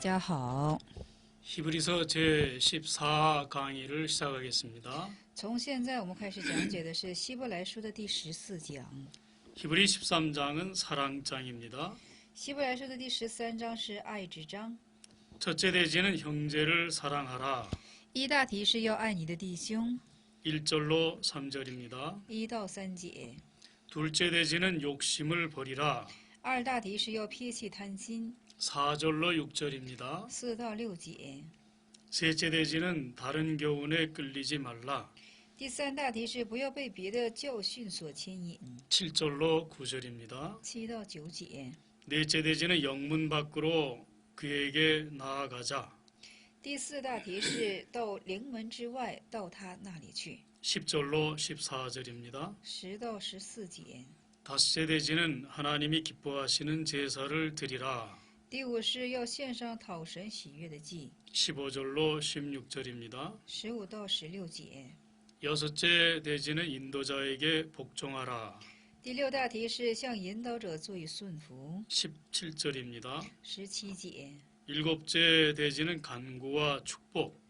大家好。 히브리서 제14 강의를 시작하겠습니다. 从现在我们开始讲解的是希伯来书的第14讲。 히브리 13장은 사랑장입니다. 希伯来书的第13章是爱之章。 첫째 대지는 형제를 사랑하라. 一大题是要爱你的弟兄， 1절로 3절입니다. 1到3节。 둘째 대지는 욕심을 버리라. 二大题是要撇弃贪心， 4절로 6절입니다. 4到6节。 셋째 대지는 다른 교훈에 끌리지 말라. 第三大题是不要被别的教训所牵引， 7절로 9절입니다. 7到9节。 넷째 대지는 영문 밖으로 그에게 나아가자. 第四大题是到灵门之外，到他那里去， 10절로 14절입니다. 10到14节。 다섯째 대지는 하나님이 기뻐하시는 제사를 드리라. 第五是要献上讨神喜悦的祭， 15절로 16절입니다. 15到16节。 여섯째 대지는 인도자에게 복종하라. 第六大题是向引导者做以顺服， 17절입니다. 17节。 일곱째 대지는 간구와 축복.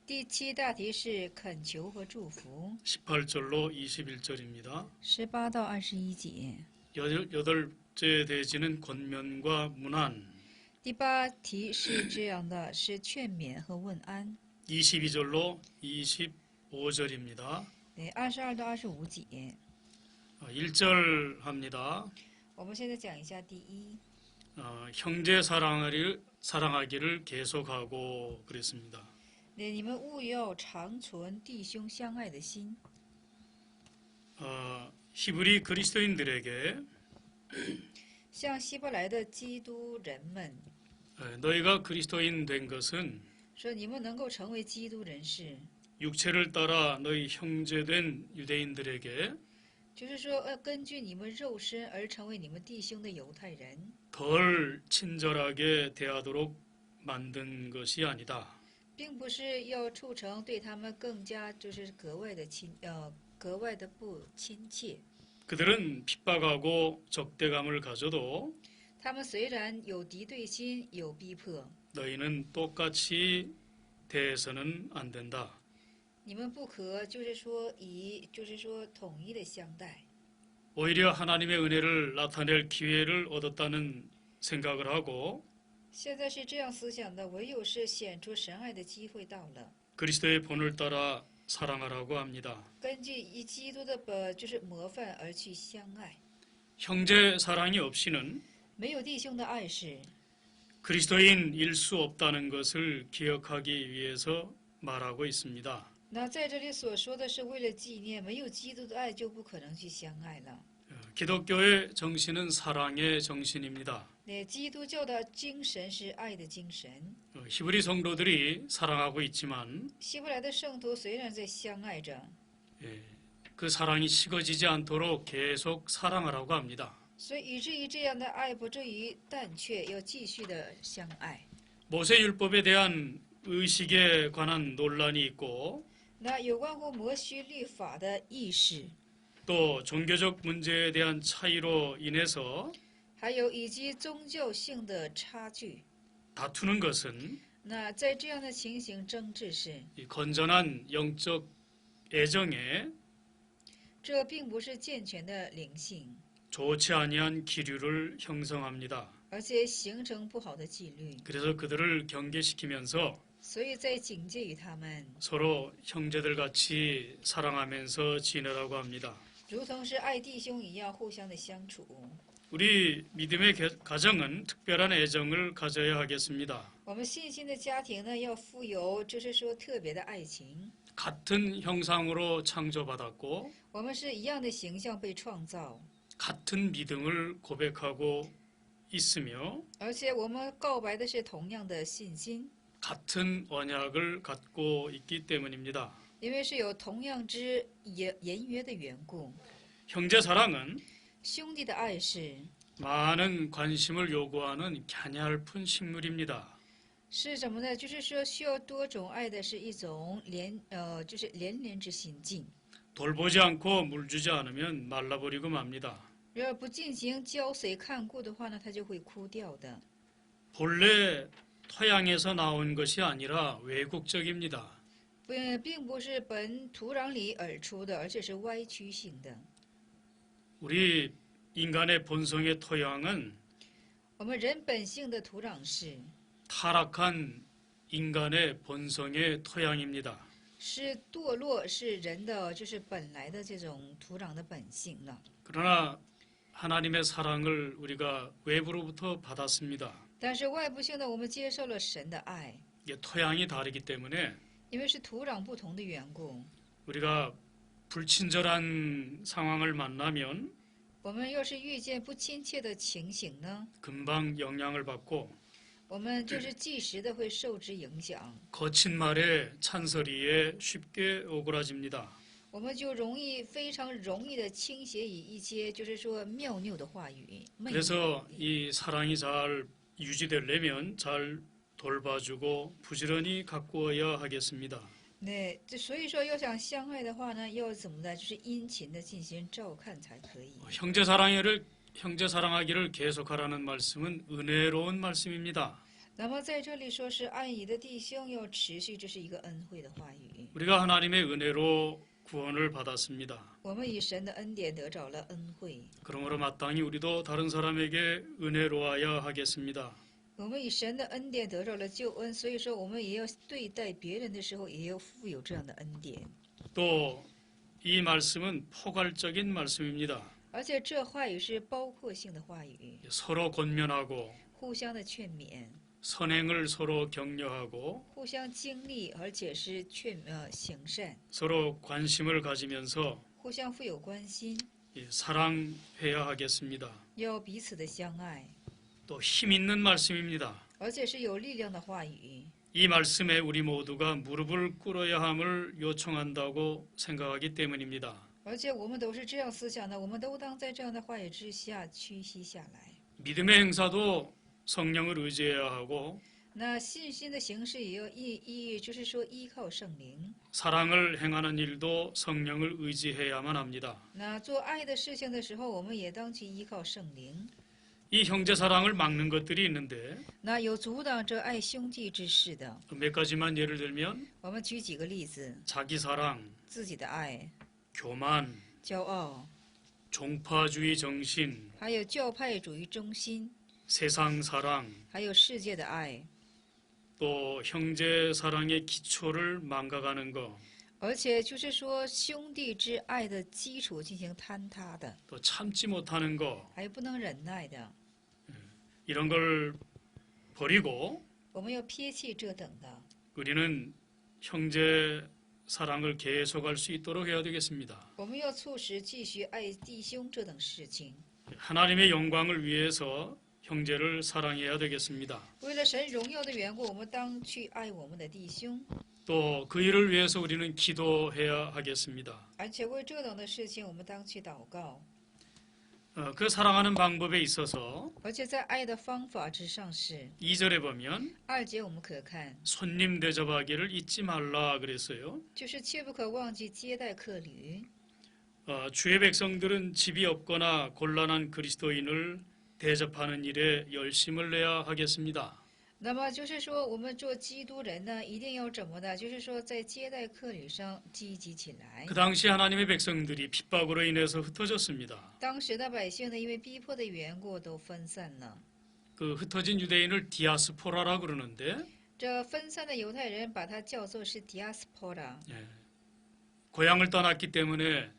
第七大题是恳求和祝福， 18절로 21절입니다. 18到21节。 여덟째 대지는 권면과 문안. 第八题是这样的，是劝勉和问安。 22절로 25절입니다. 对，22到25节。 1절 합니다. 我们现在讲一下第一， 형제 사랑하기를 계속하고 그랬습니다. 对，你们务要长存弟兄相爱的心。 히브리 그리스도인들에게 向希伯来的基督人们 너희가 그리스도인 된 것은 说，你们能够成为基督人士， 육체를 따라 너희 형제된 유대인들에게 就是说，根据你们肉身而成为你们弟兄的犹太人， 덜 친절하게 대하도록 만든 것이 아니다. 并不是要促成对他们更加就是格外的不亲切。 그들은 핍박하고 적대감을 가져도 他们虽然有敌对心，有逼迫， 너희는 똑같이 대해서는 안 된다. 你们不可就是说统一的相待， 오히려 하나님의 은혜를 나타낼 기회를 얻었다는 생각을 하고 现在是这样思想的，唯有是显出神爱的机会到了。 그리스도의 본을 따라 사랑하라고 합니다. 根据以基督的就是模范而去相爱， 형제 사랑이 없이는 没有弟兄的爱是 그리스도인일 수 없다는 것을 기억하기 위해서 말하고 있습니다. 那在这里所说的是为了纪念，没有基督的爱就不可能去相爱了。 기독교의 정신은 사랑의 정신입니다. 那基督教的精神是爱的精神。 히브리 성도들이 사랑하고 있지만 希伯来的圣徒虽然在相爱着， 그 사랑이 식어지지 않도록 계속 사랑하라고 합니다. 所以以至于这样的爱不至于淡却，要继续的相爱。 모세율법에 대한 의식에 관한 논란이 있고 那有关乎摩西律法的意识， 또 종교적 문제에 대한 차이로 인해서 还有以及宗教性的差距， 다투는 것은 那在这样的情形争执是， 이 건전한 영적 애정에 这并不是健全的灵性， 좋지 아니한 기류를 형성합니다. 而且形成不好的纪律。 그래서 그들을 경계시키면서 所以在警戒于他们， 서로 형제들 같이 사랑하면서 지내라고 합니다. 如同是爱弟兄一样互相的相处。 우리 믿음의 가정은 특별한 애정을 가져야 하겠습니다. 我们信心的家庭呢，要富有就是说特别的爱情。 같은 형상으로 창조받았고 我们是一样的形象被创造， 같은 믿음을 고백하고 있으며 而且我们告白的是同样的信心， 같은 언약을 갖고 있기 때문입니다. 因为是有同样之言约的缘故。 형제 사랑은 兄弟的爱是 많은 관심을 요구하는 갸냘픈 식물입니다. 是什么呢？就是说需要多种爱的是一种就是连之心境。 돌보지 않고 물 주지 않으면 말라버리고 맙니다. 如果不进行浇水看顾的话呢，它就会枯掉的。 본래 토양에서 나온 것이 아니라 외국적입니다. 并不是本土壤里而出的，而且是歪曲性的。 우리 인간의 본성의 토양은 我们人本性的土壤是 타락한 인간의 본성의 토양입니다. 是堕落，是人的就是本来的这种土壤的本性了。 그러나 하나님의 사랑을 우리가 외부로부터 받았습니다. 但是外部性的，我们接受了神的爱， 이게 토양이 다르기 때문에 因为是土壤不同的缘故， 우리가 불친절한 상황을 만나면 我们要是遇见不亲切的情形呢， 금방 영향을 받고 我们就是即时的会受之影响， 거친 말에 찬소리에 쉽게 오그라집니다. 我们就非常容易的倾斜于一些就是说谬拗的话语。 그래서 이 사랑이 잘 유지되려면 잘 돌봐주고 부지런히 가꾸어야 하겠습니다. 对，所以说要想相爱的话呢，要怎么的，就是殷勤的进行照看才可以。 형제 사랑하기를 계속하라는 말씀은 은혜로운 말씀입니다. 那么在这里说是爱你的弟兄要持续，这是一个恩惠的话语。 우리가 하나님의 은혜로 구원을 받았습니다. 我们以神的恩典得着了恩惠， 그러므로 마땅히 우리도 다른 사람에게 은혜로워야 하겠습니다. 我们以神的恩典得着了救恩，所以说我们也要对待别人的时候，也要富有这样的恩典。 또 이 말씀은 포괄적인 말씀입니다. 而且这话语是包括性的话语， 서로 권면하고 互相的劝勉， 선행을 서로 격려하고 互相经历，而且是行善， 서로 관심을 가지면서 互相富有关心， 사랑해야 하겠습니다. 要彼此的相爱， 또 힘 있는 말씀입니다. 而且是有力量的话语。 이 말씀에 우리 모두가 무릎을 꿇어야 함을 요청한다고 생각하기 때문입니다. 而且我们都是这样思想的，我们都当在这样的话语之下屈膝下来。 믿음의 행사도 성령을 의지해야 하고 那信心的形式也要就是说依靠圣灵。 사랑을 행하는 일도 성령을 의지해야만 합니다. 那做爱的事情的时候，我们也当去依靠圣灵。 이 형제 사랑을 막는 것들이 있는데 那有阻挡着爱兄弟之事的， 몇 가지만 예를 들면 我们举几个例子： 자기 사랑, 自己的爱、 교만, 骄傲， 종파주의 정신, 还有教派主义中心， 세상 사랑, 还有世界的爱， 또 형제 사랑의 기초를 망각하는 것, 而且就是说兄弟之爱的基础进行坍塌的， 또 참지 못하는 것, 还有不能忍耐的， 이런 걸 버리고 我们要撇弃这等的。 우리는 형제 사랑을 계속할 수 있도록 해야 되겠습니다. 我们要促使继续爱弟兄这等事情。 하나님의 영광을 위해서 형제를 사랑해야 되겠습니다. 为了神荣耀的缘故，我们当去爱我们的弟兄， 또 그 일을 위해서 우리는 기도해야 하겠습니다. 而且为这等的事情，我们当去祷告。 그 사랑하는 방법에 있어서 而且在爱的方法之上是 2절에 보면 2节，我们可看， 손님 대접하기를 잊지 말라 그랬어요. 就是切不可忘记接待客旅。 주의 백성들은 집이 없거나 곤란한 그리스도인을 대접하는 일에 열심을 내야 하겠습니다. 那么就是说，我们做基督人呢，一定要怎么的？就是说，在接待客旅上积极起来。 그 당시 하나님의 백성들이 핍박으로 인해서 흩어졌습니다. 当时的百姓呢，因为逼迫的缘故，都分散了。 그 흩어진 유대인을 디아스포라라 그러는데 这分散的犹太人把它叫做是 diaspora， 고향을 떠났기 때문에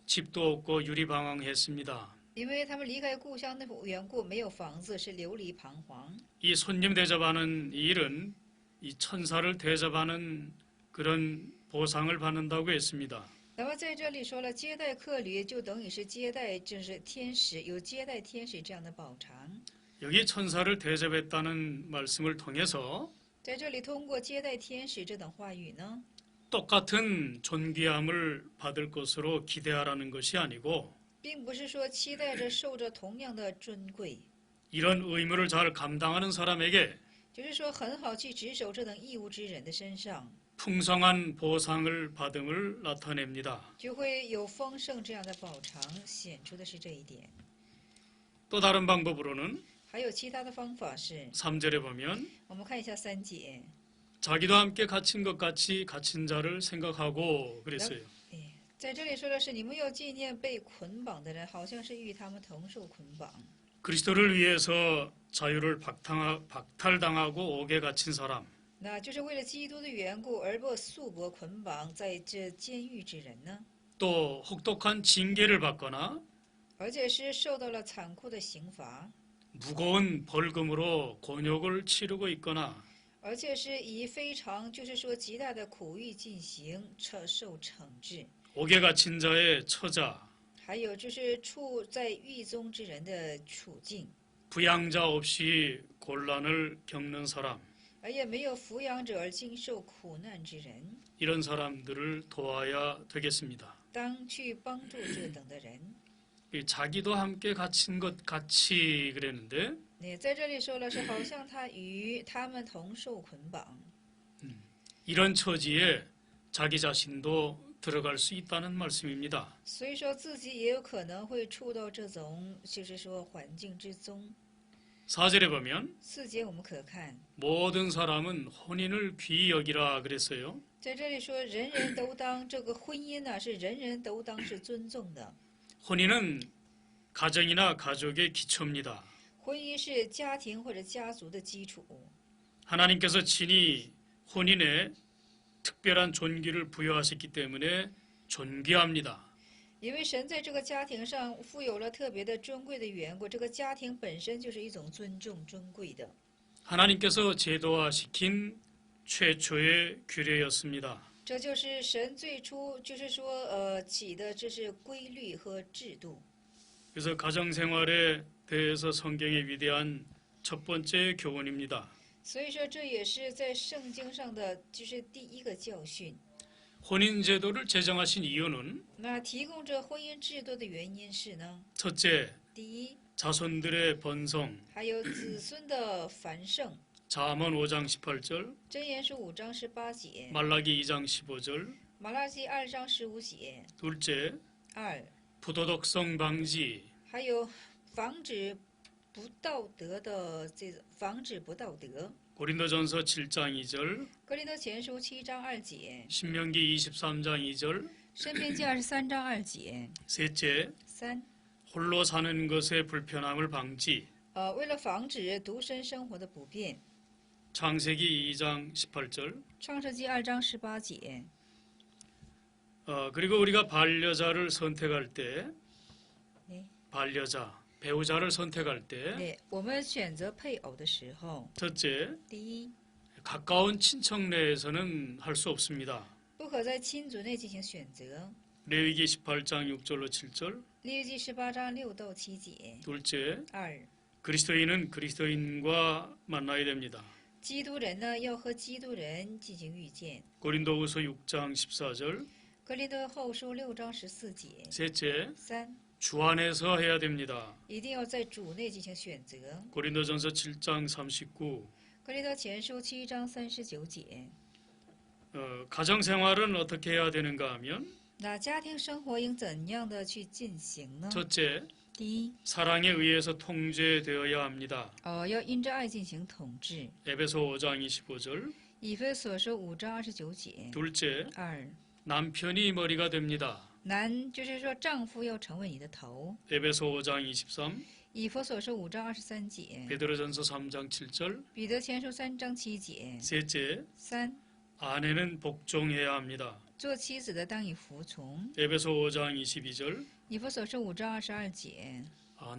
집도 없고 유리방황했습니다. 因为他们离开故乡的缘故，没有房子，是流离彷徨。 이 손님 대접하는 이 일은 이 천사를 대접하는 그런 보상을 받는다고 했습니다. 那么在这里说了，接待客旅就等于是接待，就是天使，有接待天使这样的补偿。 여기 천사를 대접했다는 말씀을 통해서 在这里通过接待天使这等话语呢， 똑같은 존귀함을 받을 것으로 기대하라는 것이 아니고 并不是说期待着受着同样的尊贵， 이런 의무를 잘 감당하는 사람에게 就是说很好去执守这等义务之人的身上， 풍성한 보상을 받음을 나타냅니다. 就会有丰盛这样的补偿，显出的是这一点。 또 다른 방법으로는 还有其他的方法是， 3절에 보면 我们看一下3节， 자기도 함께 갇힌 것 같이 갇힌 자를 생각하고 그랬어요. 在这里说的是你们要纪念被捆绑的人，好像是与他们同受捆绑。 그리스도를 위해서 자유를 박탈당하고 옥에 갇힌 사람, 那就是为了基督的缘故而被束缚捆绑在这监狱之人呢， 또 혹독한 징계를 받거나 而且是受到了残酷的刑罚， 무거운 벌금으로 곤욕을 치르고 있거나 而且是以非常就是说极大的苦役进行受惩治， 옥에 갇힌 자의 처자, 还有就是处在狱中之人的处境， 부양자 없이 곤란을 겪는 사람, 而也没有抚养者而经受苦难之人， 이런 사람들을 도와야 되겠습니다. 当去帮助这等的人。 자기도 함께 갇힌 것 같이 그랬는데 你在这里说了是好像他与他们同受捆绑， 이런 처지에 자기 자신도 들어갈 수 있다는 말씀입니다. 所以说自己也有可能会处到这种就是说环境之中。 4절에 보면 4节我们可看， 모든 사람은 혼인을 귀히 여기라 그랬어요. 在这里说人人都当这个婚姻呢、是人人都当是尊重的， 혼인은 가정이나 가족의 기초입니다. 婚姻是家庭或者家族的基础。 하나님께서 친히 혼인에 특별한 존귀를 부여하셨기 때문에 존귀합니다. 因为神在这个家庭上富有了特别的尊贵的缘故，这个家庭本身就是一种尊重尊贵的。 하나님께서 제도화시킨 최초의 규례였습니다. 这就是神最初就是说起的这是规律和制度。 그래서 가정생활에 대해서 성경의 위대한 첫 번째 교훈입니다. 所以说这也是在圣经上的就是第一个教训。 혼인 제도를 제정하신 이유는 那提供这婚姻制度的原因是呢， 첫째, 第一， 자손들의 번성, 还有子孙的繁盛。 잠언 5장 18절, 箴言书5章18节， 말라기 2장 15절. 马拉基2章15节。 둘째, 2， 부도덕성 방지, 还有防止不道德的这种防止不道德。 고린도전서 7장 2절, 格林多前书7章2节， 신명기 23장 2절. 申编记23章2节。 셋째, 3， 홀로 사는 것의 불편함을 방지, 为了防止独身生活的不便， 창세기 2장 18절. 创世纪2章18节。 그리고 우리가 반려자를 선택할 때, 네. 반려자, 배우자를 선택할 때, 对，我们选择配偶的时候， 첫째, 第一， 가까운 친척 내에서는 할 수 없습니다. 不可在亲族内进行选择。 레위기 18장 6절로 7절. 利未记18章6到7节。 둘째, 2， 그리스도인은 그리스도인과 만나야 됩니다. 基督人呢要和基督人进行遇见。 고린도후서 6장 14절. 格林多后书6章14节。 셋째, 3， 주 안에서 해야 됩니다. 一定要在主内进行选择。 고린도전서 7장 39. 格林多前书7章39节。 가정생활은 어떻게 해야 되는가 하면 那家庭生活应怎样的去进行呢？ 첫째, 第一， 사랑에 의해서 통제되어야 합니다. 要因着爱进行统治。 에베소 5장 25절. 以弗所书5章29节。 둘째, 2， 남편이 머리가 됩니다. 男就是说丈夫要成为你的头。 에베소 5장 23. 以弗所书5章23节。 베드로전서 3장 7절. 彼得前书3章7节。 셋째, 3， 아내는 복종해야 합니다. 做妻子的当以服从。 에베소 5장 22절. 以弗所书5章22节。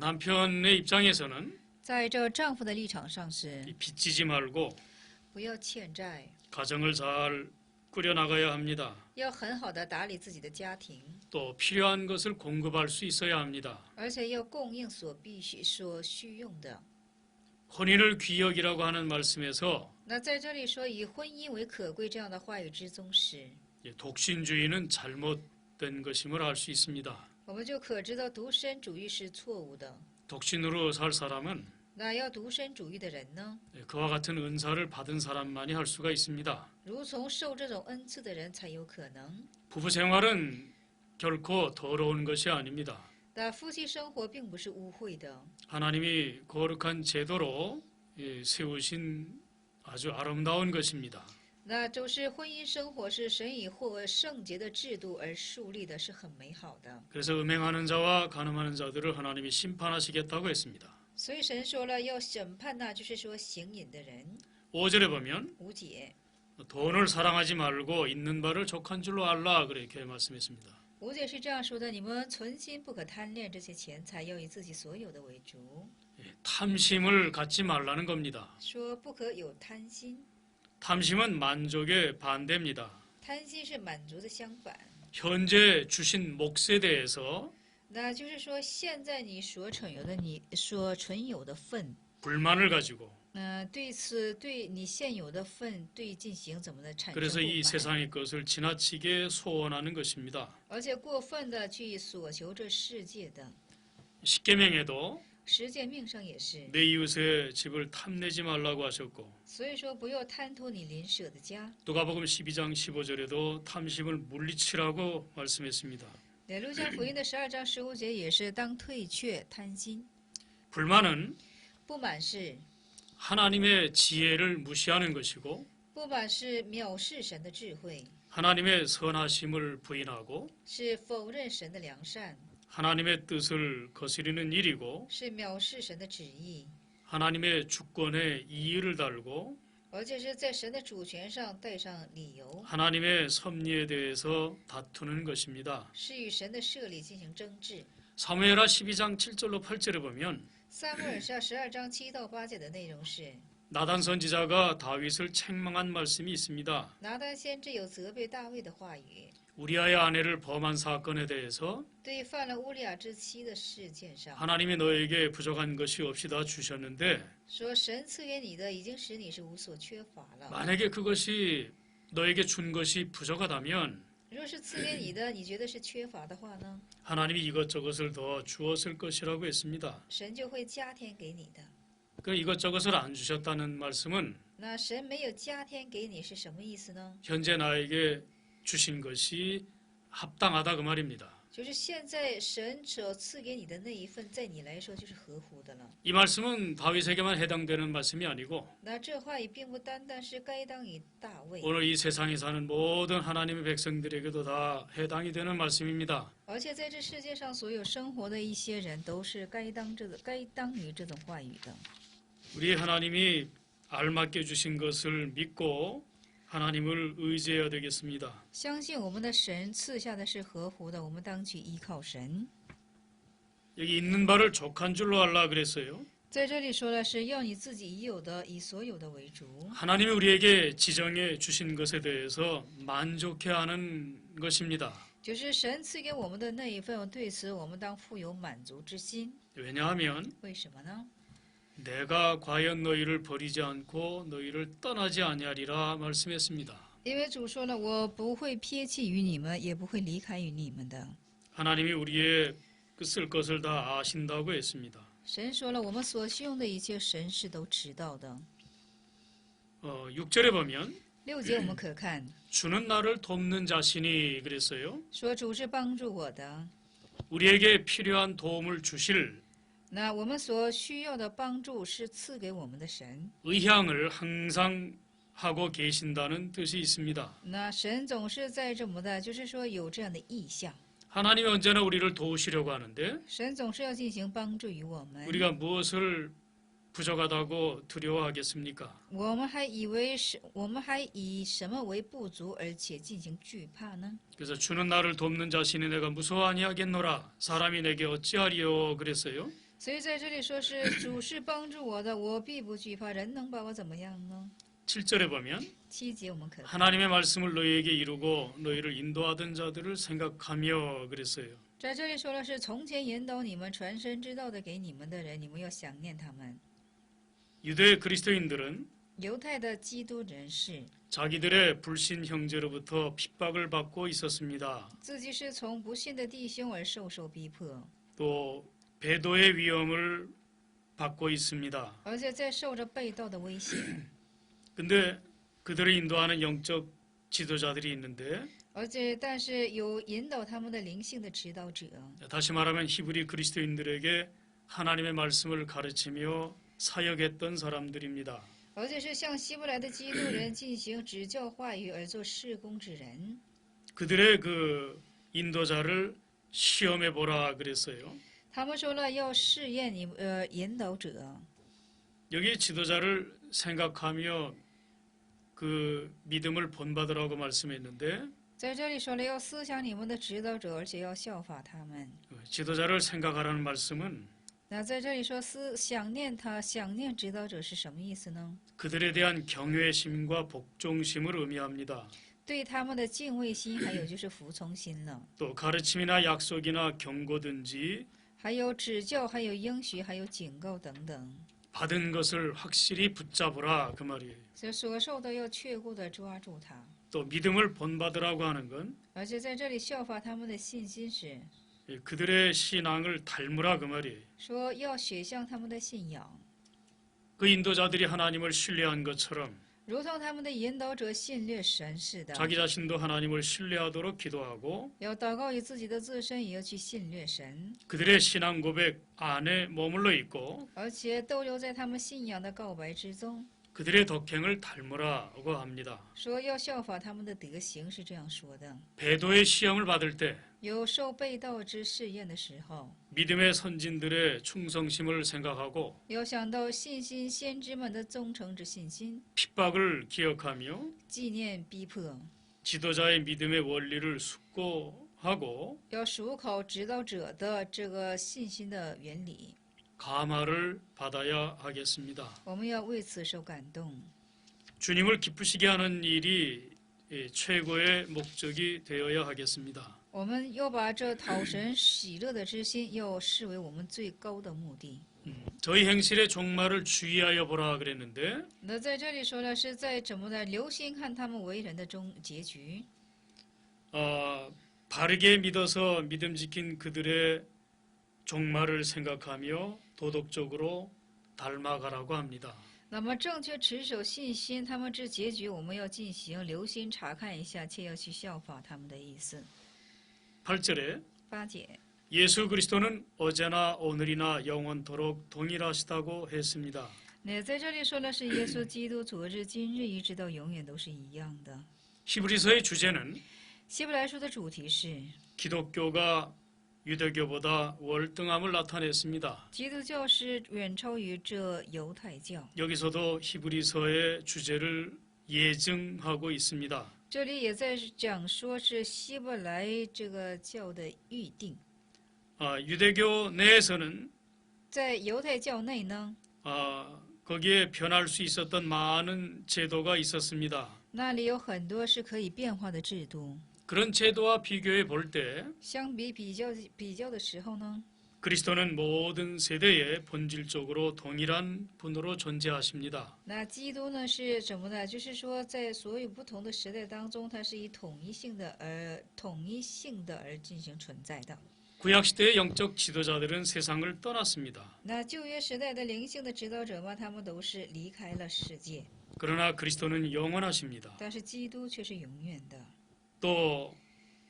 남편의 입장에서는 在这丈夫的立场上是 빚지지 말고 不要欠债， 가정을 잘 꾸려나가야 합니다. 要很好的打理自己的家庭， 또 필요한 것을 공급할 수 있어야 합니다. 而且要供应所需用的。 혼인을 귀여기라고 하는 말씀에서 那在这里说以婚姻为可贵这样的话语之中时， 독신주의는 잘못된 것임을 알 수 있습니다. 我们就可知道独身主义是错误的。 독신으로 살 사람은 那要独身主义的人呢， 그와 같은 은사를 받은 사람만이 할 수가 있습니다. 如从受这种恩赐的人才有可能。 부부 생활은 결코 더러운 것이 아닙니다. 那夫妻生活并不是污秽的， 하나님이 거룩한 제도로 세우신 아주 아름다운 것입니다. 那就是婚姻生活是神以或圣洁的制度而树立的，是很美好的。 그래서 음행하는 자와 간음하는 자들을 하나님이 심판하시겠다고 했습니다. 所以神说了要审判那就是说行淫的人。 5절에 보면 无解， 돈을 사랑하지 말고 있는 바를 족한 줄로 알라 그렇게 말씀했습니다. 无解是这样说的：你们存心不可贪恋这些钱财，要以自己所有的为主。 탐심을 갖지 말라는 겁니다. 说不可有贪心， 탐심은 만족의 반대입니다. 贪心是满足的相反。 현재 주신 몫에 대해서 那就是说，现在你所存有的，你所存有的份， 불만을 가지고 对此对你现有的份，对进行怎么的产生 그래서 이 不满， 세상의 것을 지나치게 소원하는 것입니다. 而且过分的去所求这世界的。 십계명에도 十诫命上也是， 내 이웃의 집을 탐내지 말라고 하셨고 所以说不要贪图你邻舍的家。 누가복음 12장 15절에도 탐심을 물리치라고 말씀했습니다. 对，路加福音的12章15节也是当退却贪心， 불만은 不满是 하나님의 지혜를 무시하는 것이고 不满是藐视神的智慧， 하나님의 선하심을 부인하고 是否认神的良善， 하나님의 뜻을 거스리는 일이고 是藐视神的旨意， 하나님의 주권에 이의를 달고 而且是在神的主权上带上理由， 하나님의 섭리에 대해서 다투는 것입니다. 是与神的设立进行争执。 사무엘하 12장 7절로 8절에 보면 撒母耳下12章7到8节的内容是， 나단 선지자가 다윗을 책망한 말씀이 있습니다. 拿单先知有责备大卫的话语， 우리아의 아내를 범한 사건에 대해서 对犯了乌利亚之妻的事件上， 하나님이 너에게 부족한 것이 없이 다 주셨는데 说神赐给你的已经使你是无所缺乏了。 만약에 그것이 너에게 준 것이 부족하다면 若是赐给你的，你觉得是缺乏的话呢， 하나님이 이것저것을 더 주었을 것이라고 했습니다. 神就会加添给你的。 그 이것저것을 안 주셨다는 말씀은 那神没有加添给你是什么意思呢？ 현재 나에게 주신 것이 합당하다 그 말입니다. 就是现在神所赐给你的那一份，在你来说就是合乎的了。 이 말씀은 다윗에게만 해당되는 말씀이 아니고 那这话也并不单单是该当于大卫， 오늘 이 세상에 사는 모든 하나님의 백성들에게도 다 해당이 되는 말씀입니다. 而且在这世界上所有生活的一些人都是该当于这种话语的。 우리 하나님이 알맞게 주신 것을 믿고 하나님을 의지해야 되겠습니다. 相信我们的神赐下的是合乎的，我们当去依靠神。 여기 있는 바를 족한 줄로 알라 그랬어요. 在这里说的是要你自己已有的以所有的为主， 하나님이 우리에게 지정해 주신 것에 대해서 만족해하는 것입니다. 就是神赐给我们的那一份，对此我们当富有满足之心。 왜냐하면 为什么呢？ 내가 과연 너희를 버리지 않고 너희를 떠나지 아니하리라 말씀했습니다. 因为主说了，我不会撇弃于你们，也不会离开于你们的。 하나님이 우리의 쓸 것을 다 아신다고 했습니다. 神说了，我们所需用的一切，神是都知道的。 6절에 보면 6节我们可看， 주는 나를 돕는 자신이 그랬어요. 说主是帮助我的， 우리에게 필요한 도움을 주실 那我们所需要的帮助是赐给我们的神。 의향을 항상 하고 계신다는 뜻이 있습니다. 那神总是在这么的，就是说有这样的意向， 하나님이 언제나 우리를 도우시려고 하는데 神总是要进行帮助于我们。 우리가 무엇을 부족하다고 두려워하겠습니까? 我们还以什么为不足，而且进行惧怕呢？ 그래서 주는 나를 돕는 자신이 내가 무서워 아니하겠노라 사람이 내게 어찌하리요 그랬어요. 所以在这里说是主是帮助我的，我必不惧怕，人能把我怎么样呢？ 7절에 보면 7节我们可看， 하나님의 말씀을 너희에게 이루고 너희를 인도하던 자들을 생각하며 그랬어요. 在这里说的是从前引导你们、传神之道的给你们的人，你们要想念他们。 유대 그리스도인들은 犹太的基督人士 자기들의 불신 형제로부터 핍박을 받고 있었습니다. 自己是从不信的弟兄而受逼迫， 또 배도의 위험을 받고 있습니다. 而且在受着被盗的威胁。 근데 그들을 인도하는 영적 지도자들이 있는데 但是有引导他们的灵性的指导者。 다시 말하면 히브리 그리스도인들에게 하나님의 말씀을 가르치며 사역했던 사람들입니다. 而且是向希伯来的基督人进行指教话语而做事工之人。 그들의 그 인도자를 시험해 보라 그랬어요. 他们说了要试验引导者。 여기 지도자를 생각하며 그 믿음을 본받으라고 말씀했는데 在这里说了要思想你们的指导者，而且要效法他们。 지도자를 생각하라는 말씀은 那在这里说想念指导者是什么意思呢？ 그들에 대한 경외심과 복종심을 의미합니다. 对他们的敬畏心，还有就是服从心了， 또 가르침이나 약속이나 경고든지 还有指教，还有应许，还有警告等等。 받은 것을 확실히 붙잡으라 그 말이에요. 所所受的要确固的抓住它， 또 믿음을 본받으라고 하는 건 而且在这里效法他们的信心时， 그들의 신앙을 닮으라 그 말이에요. 说要学像他们的信仰， 그 인도자들이 하나님을 신뢰한 것처럼 如同他们的引导者信略神似的。 자기 자신도 하나님을 신뢰하도록 기도하고 要祷告于自己的自身，也要去信略神， 그들의 신앙 고백 안에 머물러 있고 而且逗留在他们信仰的告白之中。 그들의 덕행을 닮으라고 합니다. 说要效法他们的德行，是这样说的。 배도의 시험을 받을 때 有受被盗之试验的时候， 믿음의 선진들의 충성심을 생각하고 要想到信心先知们的忠诚之信心， 핍박을 기억하며 纪念逼迫， 지도자의 믿음의 원리를 숙고하고 要熟考指导者的这个信心的原理。 감화를 받아야 하겠습니다. 我们要为此受感动。 주님을 기쁘시게 하는 일이 최고의 목적이 되어야 하겠습니다. 我们要把这讨神喜乐的之心，要视为我们最高的目的。 저희 행실의 종말을 주의하여 보라 그랬는데 那在这里说的是在怎么的留心看他们为人的结局。 바르게 믿어서 믿음 지킨 그들의 종말을 생각하며 도덕적으로 닮아가라고 합니다. 那么正确持守信心，他们之结局，我们要进行留心查看一下，且要去效法他们的意思。 8절에 8节， 예수 그리스도는 어제나 오늘이나 영원토록 동일하시다고 했습니다. 那在这里说的是耶稣基督，昨日、今日一直到永远都是一样的。 히브리서의 주제는 希伯来书的主题是 기독교가 유대교보다 월등함을 나타냈습니다. 基督教是远超于这犹太教。 여기서도 히브리서의 주제를 예증하고 있습니다. 这里也在讲说是希伯来这个教的预定。 유대교 내에서는 在犹太教内呢， 거기에 변할 수 있었던 많은 제도가 있었습니다. 那里有很多是可以变化的制度。 그런 제도와 비교해 볼 때 相比较的时候呢， 그리스도는 모든 세대에 본질적으로 동일한 분으로 존재하십니다. 那基督呢是什么呢？就是说，在所有不同的时代当中，它是以统一性的而进行存在的。 구약 시대의 영적 지도자들은 세상을 떠났습니다. 那旧约时代的灵性的指导者嘛，他们都是离开了世界， 그러나 그리스도는 영원하십니다. 但是基督却是永远的。 또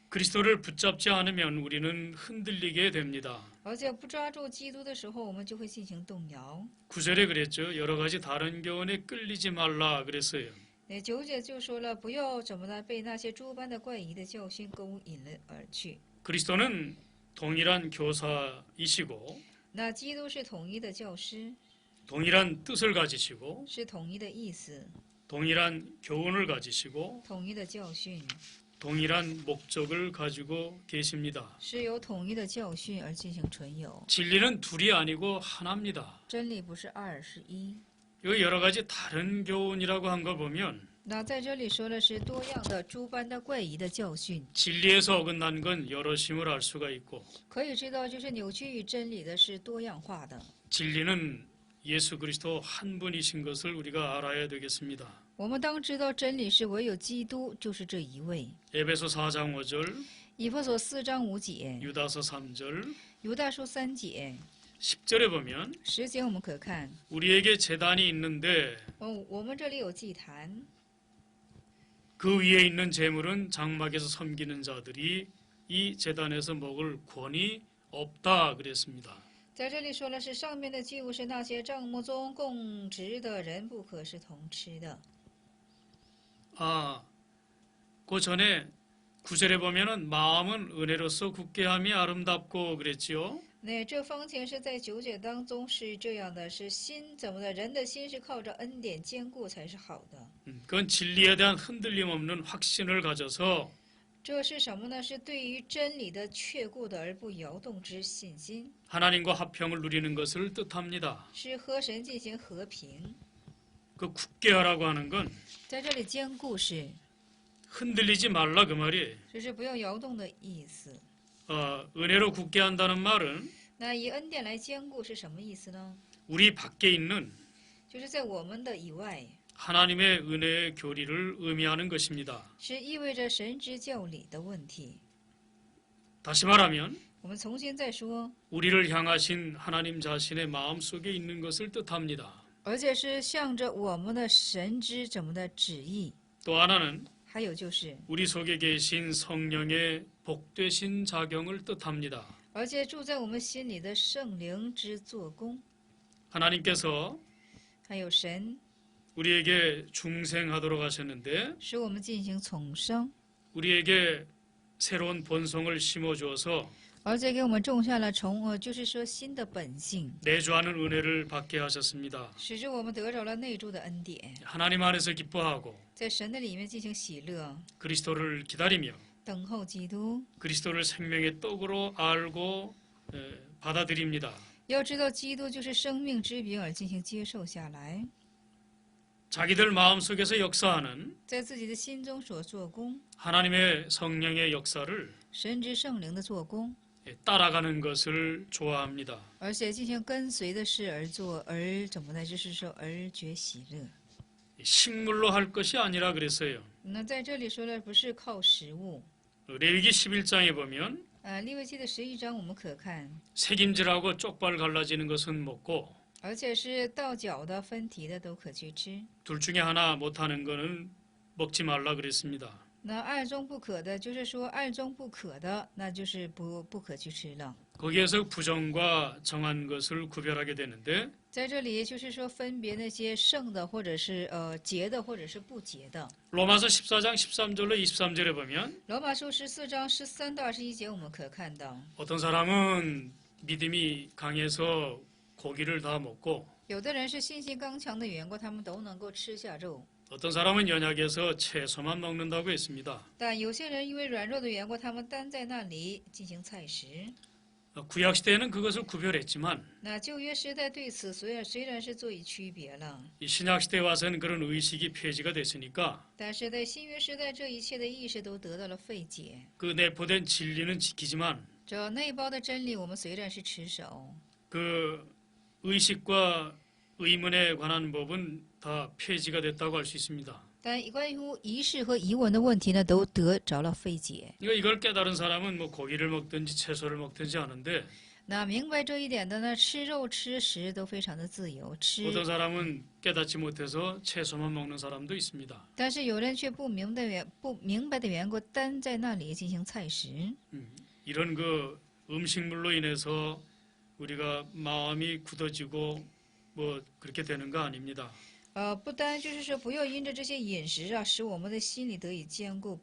그리스도를 붙잡지 않으면 우리는 흔들리게 됩니다. 而且不抓住基督的时候，我们就会进行动摇。 9절에 그랬죠. 여러 가지 다른 교훈에 끌리지 말라 그랬어요. 那9节就说了，不要怎么呢，被那些诸般的怪异的教训勾引了而去。 그리스도는 동일한 교사이시고 那基督是统一的教师， 동일한 뜻을 가지시고 是统一的意思， 동일한 교훈을 가지시고 统一的教训， 동일한 목적을 가지고 계십니다. 是由统一的教训而进行存有。 진리는 둘이 아니고 하나입니다. 真理不是二，是一。 이 여러 가지 다른 교훈이라고 한 걸 보면 那在这里说的是多样的诸般的怪异的教训， 진리에서 어긋난 건 여럿임을 알 수가 있고 可以知道就是扭曲于真理的是多样化的。 진리는 예수 그리스도 한 분이신 것을 우리가 알아야 되겠습니다. 我们当知道真理是唯有基督，就是这一位。 에베소 4장 5절, 以弗所4章5节， 유다서 3절, 犹大书3节， 10절에 보면 10节我们可看， 우리에게 제단이 있는데 我们这里有祭坛， 그 위에 있는 재물은 장막에서 섬기는 자들이 이 제단에서 먹을 권이 없다 그랬습니다. 在这里说了是上面的祭物是那些帐幕中供职的人不可是同吃的。 그 전에 9절에 보면은 마음은 은혜로서 굳게 함이 아름답고 그랬지요. 那这方前是在9节当中是这样的，是心怎么的？人的心是靠着恩典坚固才是好的。 그건 진리에 대한 흔들림 없는 확신을 가져서 这是什么呢？是对于真理的确固的而不摇动之信心， 하나님과 화평을 누리는 것을 뜻합니다. 是和神进行和平。 그 굳게 하라고 하는 건 在这里坚固是， 흔들리지 말라 그 말이에요. 这是不要摇动的意思。 은혜로 굳게 한다는 말은 那以恩典来坚固是什么意思呢？ 우리 밖에 있는 就是在我们的以外， 하나님의 은혜의 교리를 의미하는 것입니다. 是意味着神之教理的问题。 다시 말하면 我们重新再说， 우리를 향하신 하나님 자신의 마음속에 있는 것을 뜻합니다. 而且是向着我们的神之怎么的旨意。 또 하나는 还有就是， 우리 속에 계신 성령의 복되신 작용을 뜻합니다. 而且住在我们心里的圣灵之做工， 하나님께서 还有神 우리에게 중생하도록 하셨는데 使我们进行重生， 우리에게 새로운 본성을 심어주어서 而且给我们种下了就是说新的本性， 내주하는 은혜를 받게 하셨습니다. 使之我们得着了内住的恩典， 하나님 안에서 기뻐하고 在神的里面进行喜乐， 그리스도를 기다리며 等候基督。 그리스도를 생명의 떡으로 알고 받아들입니다. 要知道基督就是生命之饼而进行接受下来， 자기들 마음속에서 역사하는 在自己的心中所做工， 하나님의 성령의 역사를 神之圣灵的做工， 따라가는 것을 좋아합니다. 而且进行跟随的事而做，而怎么呢？就是说而觉喜乐。 식물로 할 것이 아니라 그랬어요. 那在这里说的不是靠食物。 레위기 11장에 보면 利未记的11章我们可看， 새김질하고 쪽발 갈라지는 것은 먹고 而且是到脚的、分蹄的都可去吃。 둘 중에 하나 못하는 거는 먹지 말라 그랬습니다. 那二中不可的，就是说二中不可的，那就是不可去吃了。 거기에서 부정과 정한 것을 구별하게 되는데 在这里就是说分别那些圣的，或者是洁的，或者是不洁的。 로마서 14장 13절로 23절에 보면 罗马书14章13到21节我们可看到， 어떤 사람은 믿음이 강해서 고기를 다 먹고 有的人是信心刚强的缘故，他们都能够吃下肉； 어떤 사람은 연약해서 채소만 먹는다고 했습니다. 但有些人因为软弱的缘故，他们单在那里进行菜食。 구약 시대에는 그것을 구별했지만 那旧约时代对此虽然是做以区别了， 이 신약 시대에 와서는 그런 의식이 폐지가 됐으니까 但是在新约时代，这一切的意识都得到了费解。 그 내포된 진리는 지키지만 这内包的真理，我们虽然是持守， 그 의식과 의문에 관한 법은 다 폐지가 됐다고 할 수 있습니다. 但关于仪式和疑问的问题呢，都得着了费解。 그러니까 이걸 깨달은 사람은 뭐 고기를 먹든지 채소를 먹든지 하는데 那明白这一点的呢，吃肉吃食都非常的自由吃， 어떤 사람은 깨닫지 못해서 채소만 먹는 사람도 있습니다. 但是有人却不明白的缘故，单在那里进行菜食。 이런 그 음식물로 인해서 우리가 마음이 굳어지고 뭐 그렇게 되는 거 아닙니다. 不单就是说不要因着这些饮食啊，使我们的心里得以坚固，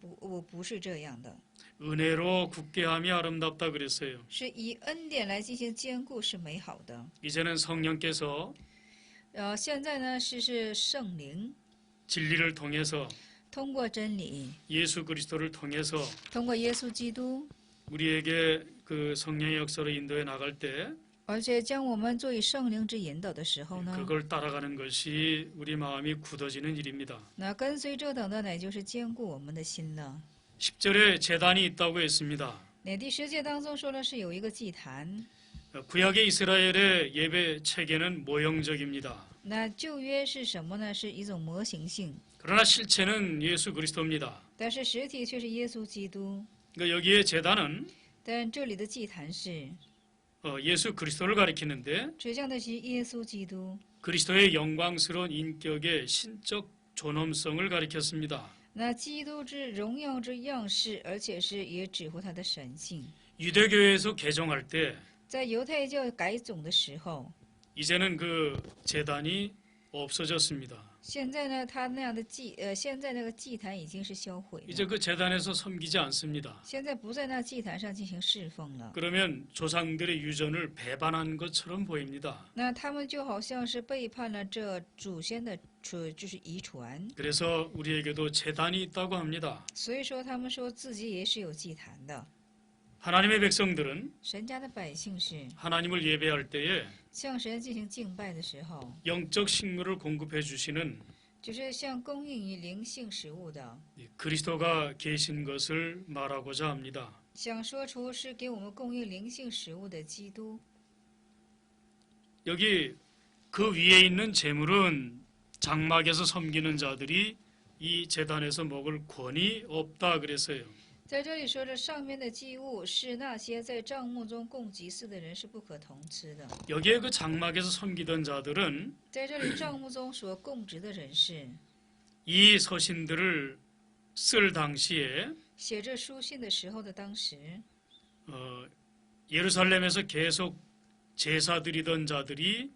不是这样的， 은혜로 굳게 함이 아름답다 그랬어요. 是以恩典来进行坚固是美好的。 이제는 성령께서 现在呢是圣灵 진리를 통해서 通过真理， 예수 그리스도를 통해서 通过耶稣基督， 우리에게 그 성령의 역사로 인도해 나갈 때 而且将我们做以圣灵之引导的时候呢， 그걸 따라가는 것이 우리 마음이 굳어지는 일입니다. 那跟随这等的乃就是坚固我们的心了。 10절에 제단이 있다고 했습니다. 那第10节当中说了是有一个祭坛， 구약의 이스라엘의 예배 체계는 모형적입니다. 那旧约是什么呢？是一种模型性， 그러나 실체는 예수 그리스도입니다. 但是实体却是耶稣基督。 그러니까 여기에 제단은 但这里的祭坛是 예수 그리스도를 가리키는데 指向的是耶稣基督。 그리스도의 영광스러운 인격의 신적 존엄성을 가리켰습니다. 那基督之荣耀之样式，而且是也指乎他的神性。 유대교회에서 개종할 때 在犹太教改种的时候， 이제는 그 제단이 없어졌습니다. 现在呢，他那样的现在那个祭坛已经是销毁 이제 了， 그 제단에서 섬기지 않습니다. 现在不在那祭坛上进行侍奉了。 그러면 조상들의 유전을 배반한 것처럼 보입니다. 那他们就好像是背叛了这祖先的就是遗传， 그래서 우리에게도 제단이 있다고 합니다. 所以说他们说自己也是有祭坛的。 하나님의 백성들은 神家的百姓是 하나님을 예배할 때에 向神进行敬拜的时候， 영적 식물을 공급해 주시는 就是像供应于灵性食物的， 그리스도가 계신 것을 말하고자 합니다. 想说出是给我们供应灵性食物的基督。 여기 그 위에 있는 제물은 장막에서 섬기는 자들이 이 제단에서 먹을 권이 없다 그랬어요. 在这里说的上面的祭物是那些在帐幕中供祭祀的人是不可同吃的。 여기에 그 장막에서 섬기던 자들은 在这里帐幕中所供职的人士， 이 서신들을 쓸 당시에 写这书信的时候的当时， 예루살렘에서 계속 제사 드리던 자들이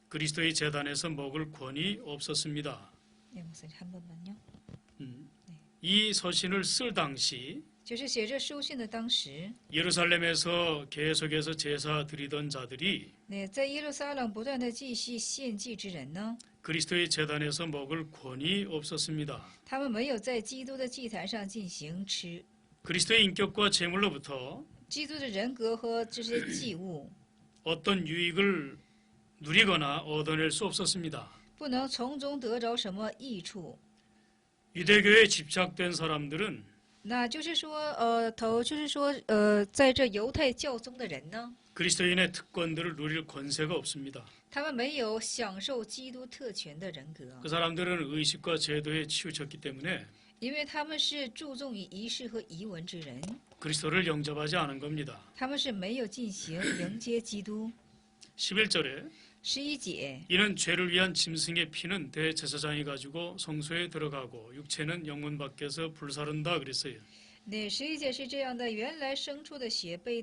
그리스도의 제단에서 먹을 권이 없었습니다. 네, 목사님 한 번만요. 이 서신을 쓸 당시 就是写这书信的当时， 예루살렘에서 계속해서 제사 드리던 자들이 那在耶路撒冷不断的继续献祭之人呢， 그리스도의 제단에서 먹을 권이 없었습니다. 他们没有在基督的祭坛上进行吃 그리스도의 인격과 제물로부터 基督的人格和这些祭物， 어떤 유익을 누리거나 얻어낼 수 없었습니다. 不能从中得着什么益处。 유대교에 집착된 사람들은 那就是说，在这犹太教宗的人呢， 그리스도인의 특권들을 누릴 권세가 없습니다. 他们没有享受基督特权的人格， 그 사람들은 의식과 제도에 치우쳤기 때문에 因为他们是注重于仪式和仪文之人， 그리스도를 영접하지 않은 겁니다. 他们是没有进行迎接基督。 11절에 11节， 이는 죄를 위한 짐승의 피는 대제사장이 가지고 성소에 들어가고 육체는 영문 밖에서 불사른다 그랬어요. 那11节是这样的：原来牲畜的血被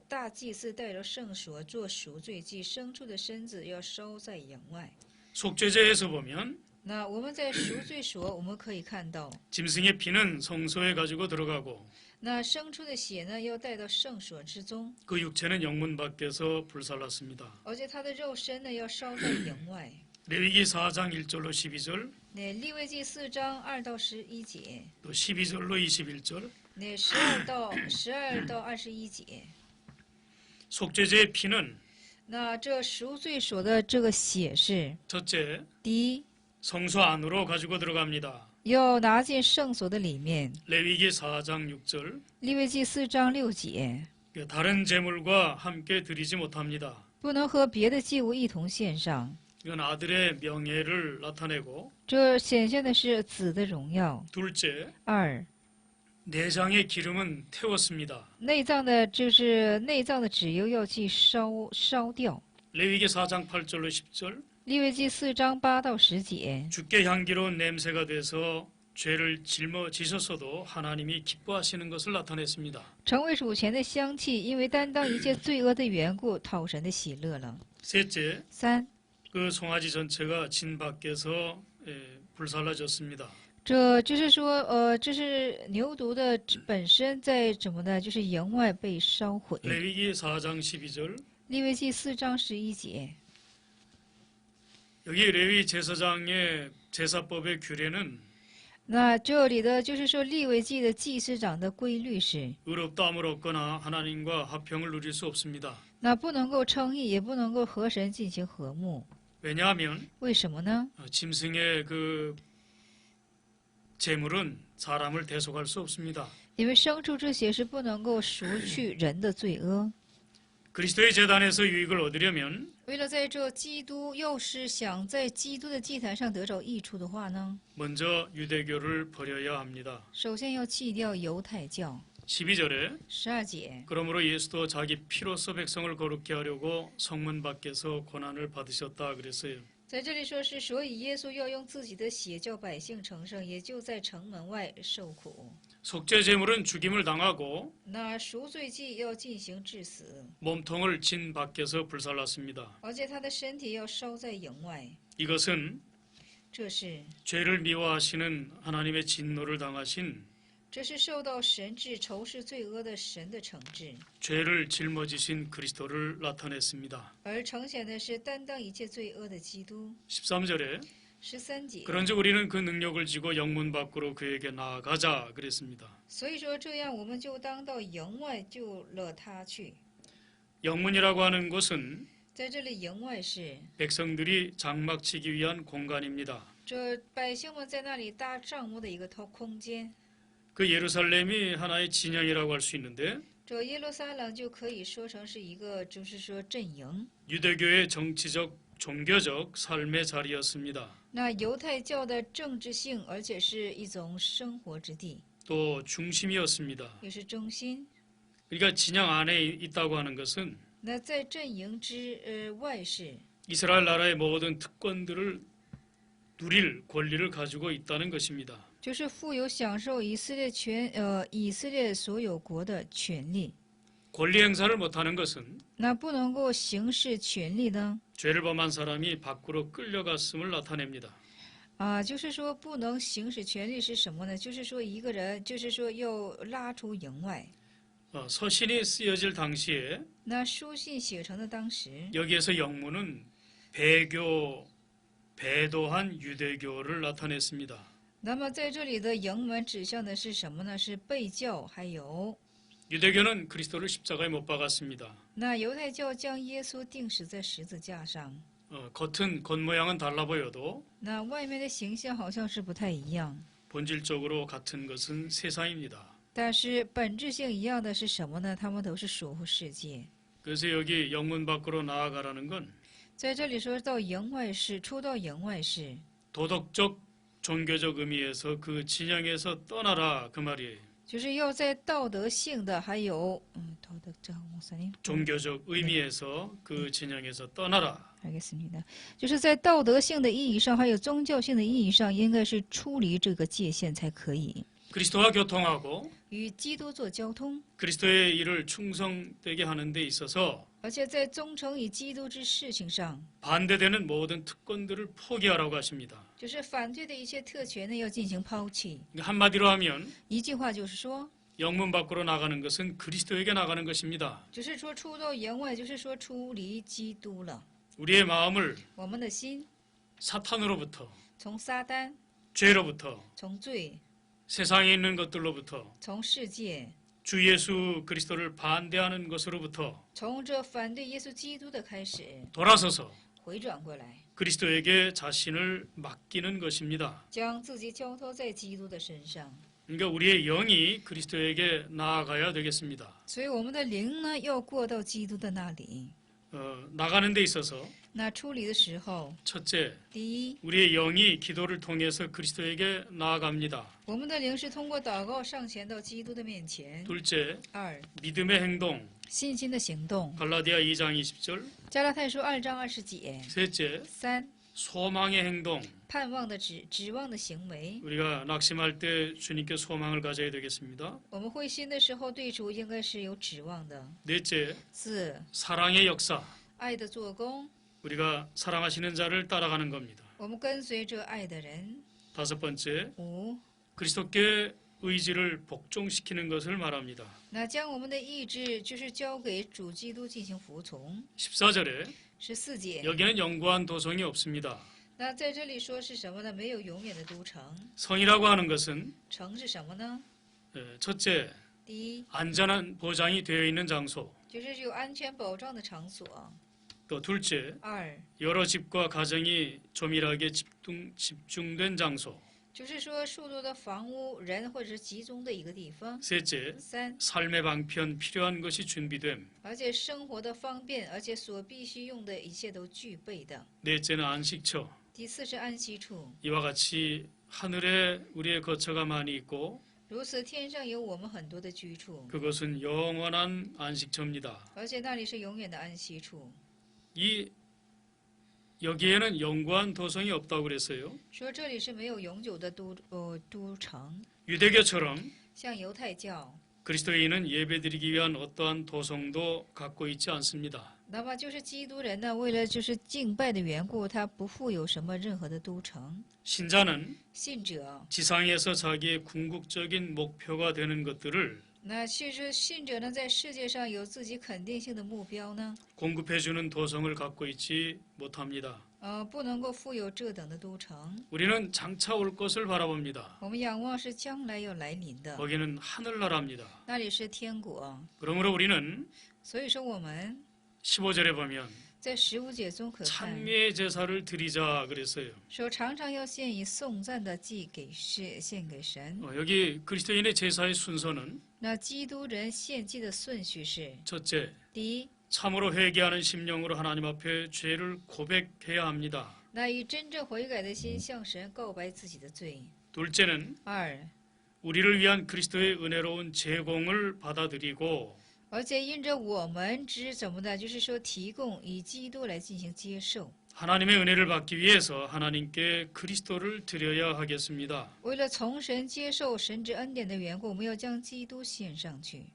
大祭司带到圣所做赎罪祭，牲畜的身子要烧在营外。 속죄제에서 보면 那我们在赎罪所，我们可以看到， 짐승의 피는 성소에 가지고 들어가고 那牲畜的血呢要带到圣所之中， 그 육체는 영문 밖에서 불살랐습니다. 而且它的肉身呢要烧在营外。 레위기 4장 1절로 12절 那利未记4章2到11节， 또 12절로 21절 那12到21节， 속죄제의 피는 那这赎罪所的这个血是 첫째 第一， 성소 안으로 가지고 들어갑니다. 要拿进圣所的里面。 레위기 4장 6절 利未记4章6节， 다른 제물과 함께 드리지 못합니다. 不能和别的祭物一同献上。 이건 아들의 명예를 나타내고 这显现的是子的荣耀。 둘째 二， 내장의 기름은 태웠습니다. 内脏的就是内脏的脂油要去烧掉。 레위기 4장 8절로 10절 利未记4章8到10节， 주께 향기로운 냄새가 돼서 죄를 짊어지셨어도 하나님이 기뻐하시는 것을 나타냈습니다. 成为主前的香气，因为担当一切罪恶的缘故，讨神的喜乐了。 셋째 三， 그 송아지 전체가 진 밖에서 불살라졌습니다. 这就是说，这是牛犊的本身在怎么呢？就是营外被烧毁。 레위기 4장 12절 利未记4章11节， 여기 레위 제사장의 제사법의 규례는 那这里的就是说利未记的祭司长的规律是， 의롭다함을 얻거나 하나님과 화평을 누릴 수 없습니다. 那不能够称义，也不能够和神进行和睦。 왜냐하면 为什么呢？ 짐승의 그 제물은 사람을 대속할 수 없습니다. 因为牲畜之血是不能够赎去人的罪恶。 그리스도의 제단에서 유익을 얻으려면 为了在这基督，要是想在基督的祭坛上得着益处的话呢， 먼저 유대교를 버려야 합니다. 首先要弃掉犹太教。 12절에 12节， 그러므로 예수도 자기 피로써 백성을 거룩게 하려고 성문 밖에서 고난을 받으셨다 그랬어요. 在这里说是，所以耶稣要用自己的血叫百姓成圣，也就在城门外受苦。 속죄 제물은 죽임을 당하고 那赎罪祭要进行致死， 몸통을 진 밖에서 불살랐습니다. 而且他的身体要烧在营外。 이것은 这是 죄를 미워하시는 하나님의 진노를 당하신 这是受到神治仇视罪恶的神的惩治， 죄를 짊어지신 그리스도를 나타냈습니다. 而呈现的是担当一切罪恶的基督。 13절에 13节， 그런즉 우리는 그 능력을 지고 영문 밖으로 그에게 나아가자 그랬습니다. 所以说这样我们就当到营外救了他去。 영문이라고 하는 곳은 在这里营外是 백성들이 장막치기 위한 공간입니다. 这百姓们在那里搭帐幕的一个空间。 그 예루살렘이 하나의 진영이라고 할 수 있는데 这耶路撒冷就可以说成是一个，就是说阵营。 유대교의 정치적, 종교적 삶의 자리였습니다. 那犹太教的政治性，而且是一种生活之地， 또 중심이었습니다. 也是中心。 그러니까 진영 안에 있다고 하는 것은 那在阵营之外是， 이스라엘 나라의 모든 특권들을 누릴 권리를 가지고 있다는 것입니다. 就是富有享受以色列所有国的权利。 권리 행사를 못하는 것은 那不能够行使权利呢？ 죄를 범한 사람이 밖으로 끌려갔음을 나타냅니다. 就是说不能行使权利是什么呢？就是说一个人，就是说要拉出营外。 서신이 쓰여질 당시에 那书信写成的当时， 여기에서 영문은 배교, 배도한 유대교를 나타냈습니다. 那么在这里的营文指向的是什么呢？是被教，还有 유대교는 그리스도를 십자가에 못 박았습니다. 那犹太教将耶稣钉死在十字架上。 겉모양은 달라 보여도 那外面的形象好像是不太一样， 본질적으로 같은 것은 세상입니다. 但是本质性一样的是什么呢？他们都是属乎世界。 그래서 여기 영문 밖으로 나아가라는 건 在这里说到营外市，出到营外市， 도덕적, 종교적 의미에서 그 진영에서 떠나라 그 말이에요. 就是要在道德性的，还有道德这목사님 종교적 의미에서 그 진영에서 떠나라. 알겠습니다. 就是在道德性的意义上，还有宗教性的意义上，应该是出离这个界限才可以。 그리스도와 교통하고 与基督做交通， 그리스도의 일을 충성되게 하는 데 있어서 而且在忠诚与基督之事情上， 반대되는 모든 특권들을 포기하라고 하십니다. 就是反对的一切特权呢，要进行抛弃。 한마디로 하면 一句话就是说， 영문 밖으로 나가는 것은 그리스도에게 나가는 것입니다. 就是说出到营外，就是说出离基督了。 우리의 마음을 我们的心 사탄으로부터, 从撒旦、 죄로부터, 从罪、 세상에 있는 것들로부터, 从世界、 주 예수 그리스도를 반대하는 것으로부터 从这反对耶稣基督的开始， 돌아서서 回转过来， 그리스도에게 자신을 맡기는 것입니다. 将自己交托在基督的身上。 그러니까 우리의 영이 그리스도에게 나아가야 되겠습니다. 所以我们的灵呢，要过到基督的那里。 나가는 데 있어서 那出离的时候， 첫째, 第一， 우리의 영이 기도를 통해서 그리스도에게 나아갑니다. 我们的灵是通过祷告上前到基督的面前。 둘째, 二， 믿음의 행동, 信心的行动。 갈라디아 2장 20절. 加拉太书2章20节。 셋째, 三， 소망의 행동. 盼望的指望的行为。 우리가 낙심할 때 주님께 소망을 가져야 되겠습니다. 我们会心的时候，对主应该是有指望的。 넷째, 四， 사랑의 역사. 爱的做工， 우리가 사랑하시는 자를 따라가는 겁니다. 我们跟随着爱的人。 다섯 번째, 五， 그리스도께 의지를 복종시키는 것을 말합니다. 那将我们的意志就是交给主基督进行服从。 14절에 14节， 여기는 영구한 도성이 없습니다. 那在这里说是什么呢？没有永远的都城。 성이라고 하는 것은 城是什么呢？ 첫째, 第一， 안전한 보장이 되어 있는 장소. 就是有安全保障的场所。 또 둘째, 二， 여러 집과 가정이 조밀하게 집중된 장소. 就是说数多的房屋、人或者是集中的一个地方。 셋째, 三， 삶의 방편 필요한 것이 준비됨. 而且生活的方便，而且所必须用的一切都具备的。 넷째는 안식처. 第四是安息处， 이와 같이 하늘에 우리의 거처가 많이 있고 如此天上有我们很多的居处， 그것은 영원한 안식처입니다. 而且那里是永远的安息处。 이 여기에는 영구한 도성이 없다고 그랬어요. 说这里是没有永久的都城， 유대교처럼 像犹太教， 그리스도인은 예배드리기 위한 어떠한 도성도 갖고 있지 않습니다. 那么就是基督人呢，为了就是敬拜的缘故，他不负有什么任何的都城。 신자는 信者， 지상에서 자기의 궁극적인 목표가 되는 것들을 那其实信者呢，在世界上有自己肯定性的目标呢， 공급해주는 도성을 갖고 있지 못합니다. 不能够负有这等的都城。 우리는 장차 올 것을 바라봅니다. 我们仰望是将来要来临的， 거기는 하늘나라입니다. 那里是天国。 그러므로 우리는 所以说我们 15절에 보면 在15节中可看， 찬미의 제사를 드리자 그랬어요. 说常常要献以颂赞的祭献给神。 여기 그리스도인의 제사의 순서는 那基督人献祭的顺序是： 첫째, 第一， 참으로 회개하는 심령으로 하나님 앞에 죄를 고백해야 합니다. 那以真正悔改的心向神告白自己的罪； 둘째는 二， 우리를 위한 그리스도의 은혜로운 제공을 받아들이고 而且因着我们之怎么的，就是说提供以基督来进行接受。 하나님의 은혜를 받기 위해서 하나님께 그리스도를 드려야 하겠습니다. 为了从神接受神之恩典的缘故，我们要将基督献上去。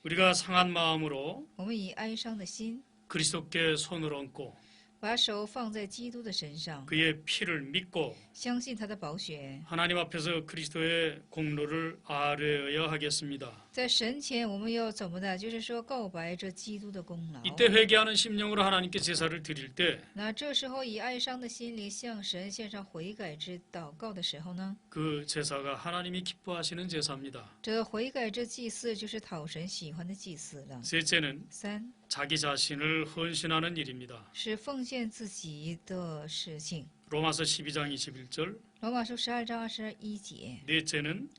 우리가 상한 마음으로 我们以哀伤的心， 그리스도께 손을 얹고 把手放在基督的身上， 그의 피를 믿고 相信他的宝血。 하나님 앞에서 그리스도의 공로를 아뢰어야 하겠습니다. 在神前，我们要怎么的？就是说告白这基督的功劳。 이때 회개하는 심령으로 하나님께 제사를 드릴 때 那这时候以哀伤的心灵向神献上悔改之祷告的时候呢， 그 제사가 하나님이 기뻐하시는 제사입니다. 这悔改之祭祀就是讨神喜欢的祭祀了。 셋째는 三 자기 자신을 헌신하는 일입니다. 是奉献自己的事情。 로마서 12장 21절. 罗马书12章21节。 넷째는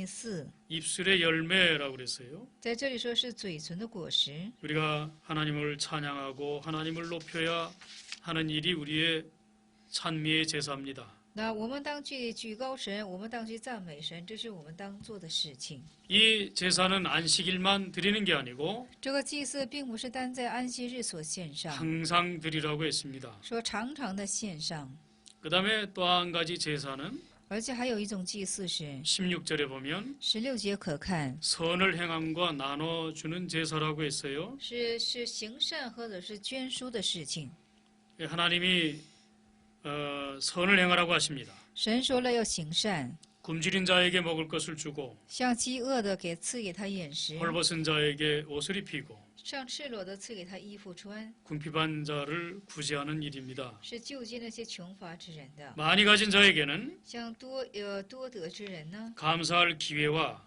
四 입술의 열매라고 그랬어요. 在这里说是嘴唇的果实。 우리가 하나님을 찬양하고 하나님을 높여야 하는 일이 우리의 찬미의 제사입니다. 那我们当去举高神，我们当去赞美神，这是我们当做的事情。 이 제사는 안식일만 드리는 게 아니고 这个祭祀并不是单在安息日所献上， 항상 드리라고 했습니다. 说常常的献上。 그 다음에 또 한 가지 제사는 而且还有一种祭祀是 16절에 보면 16节可看， 선을 행함과 나눠주는 제사라고 했어요. 是行善或者是捐书的事情。 하나님이 선을 행하라고 하십니다. 神说了要行善， 굶주린 자에게 먹을 것을 주고 向饥饿的赐给他饮食， 헐벗은 자에게 옷을 입히고 向赤裸的赐给他衣服穿， 궁핍한 자를 구제하는 일입니다. 是救济那些穷乏之人的。 많이 가진 자에게는 像多得之人呢， 감사할 기회와